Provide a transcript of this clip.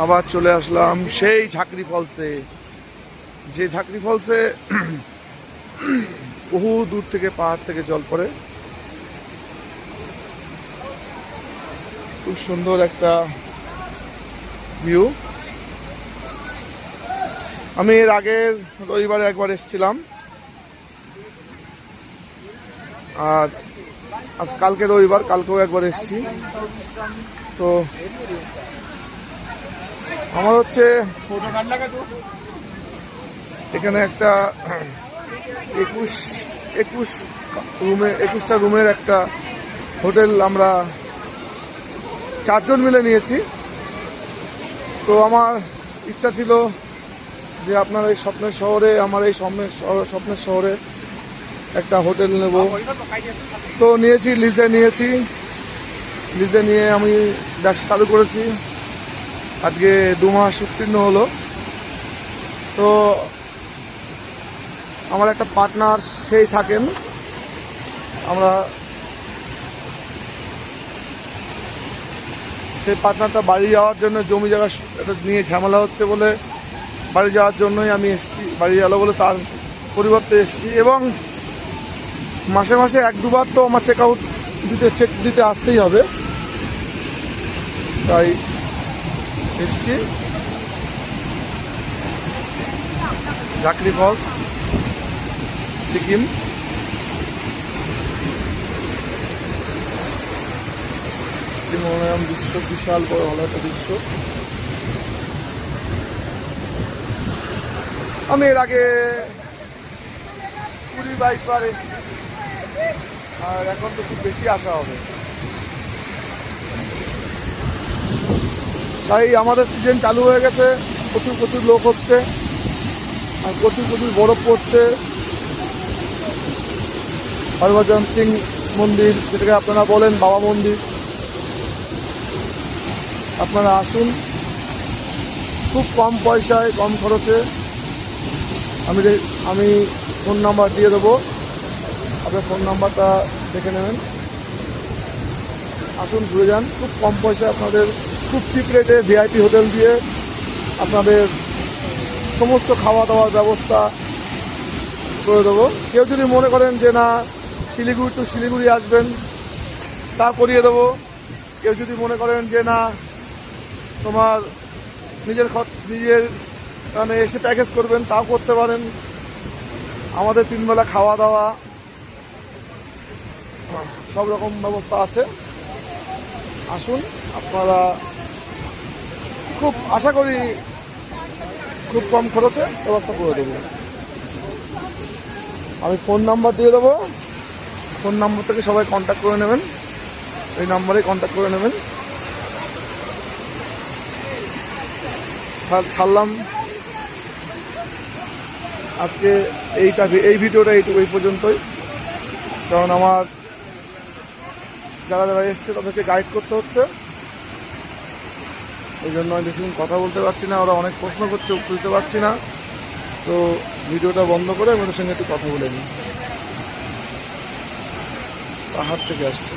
আবার চলে আসলাম সেই ঝাঁকড়ি ফলসে, যে ঝাঁকড়ি ফলসে বহু দূর থেকে পাহাড় থেকে জল পড়ে। খুব সুন্দর একটা ভিউ। আমি এর আগের রবিবারে একবার এসেছিলাম, আর আজ কালকে রবিবার, কালকেও একবার এসেছি। তো আমার হচ্ছে এখানে একটা 21টা রুমের একটা হোটেল আমরা 4 জন মিলে নিয়েছি। তো আমার ইচ্ছা ছিল যে আপনার এই স্বপ্নের শহরে, আমার এই স্বপ্নের শহরে একটা হোটেল নেব। তো নিয়েছি, লিজে নিয়ে আমি ব্যবসা চালু করেছি। আজকে 2 মাস উত্তীর্ণ হলো। তো আমার একটা পার্টনার সেই থাকেন, আমরা সেই পার্টনারটা বাড়ি যাওয়ার জন্য জমি জায়গা এটা নিয়ে ঝামেলা হচ্ছে বলে বাড়ি যাওয়ার জন্যই আমি এসেছি, বাড়ি গেল বলে তার পরিবর্তে এসেছি। এবং মাসে মাসে 1-2 বার তো আমার চেক দিতে আসতেই হবে, তাই এসেছি। ঝাঁকড়ি ফলস, সিকিম। মনোরম দৃশ্য, বিশাল বড় হলো একটা দৃশ্য। আমি এর আগে 20-22 বার এসেছি, আর এখন তো খুব বেশি আসা হবে। তাই আমাদের সিজন চালু হয়ে গেছে, প্রচুর লোক হচ্ছে, আর প্রচুর বরফ পড়ছে। হরভজন সিং মন্দির, যেটাকে আপনারা বলেন বাবা মন্দির, আপনারা আসুন, খুব কম পয়সায়, কম খরচে। আমি ফোন নাম্বার দিয়ে দেবো, আপনার ফোন নাম্বারটা দেখে নেবেন। আসুন, ঘুরে যান, খুব কম পয়সায় আপনাদের খুব চিপ রেটে ভিআইপি হোটেল দিয়ে আপনাদের সমস্ত খাওয়া দাওয়ার ব্যবস্থা করে দেবো। কেউ যদি মনে করেন যে না শিলিগুড়ি টু শিলিগুড়ি আসবেন, তা করিয়ে দেবো। কেউ যদি মনে করেন যে না তোমার নিজের মানে এসে প্যাকেজ করবেন, তাও করতে পারেন। আমাদের 3 বেলা খাওয়া দাওয়া সব রকম ব্যবস্থা আছে। আসুন, আপনারা খুব আশা করি খুব কম খরচে ব্যবস্থা করে দেবো। আমি ফোন নাম্বার দিয়ে দেবো, ফোন নাম্বার থেকে সবাই কন্ট্যাক্ট করে নেবেন, এই নাম্বারে কন্ট্যাক্ট করে নেবেন। ছাড়লাম আজকে এই ভিডিওটা এই পর্যন্তই। কারণ আমার যারা এসছে তাদেরকে গাইড করতে হচ্ছে, এই জন্য আমি বেশিক্ষণ কথা বলতে পারছি না। ওরা অনেক প্রশ্ন করছে, উত্তর দিতে পারছি না। তো ভিডিওটা বন্ধ করে আমি ওদের সঙ্গে একটু কথা বলে নিই। পাহাড় থেকে আসছে।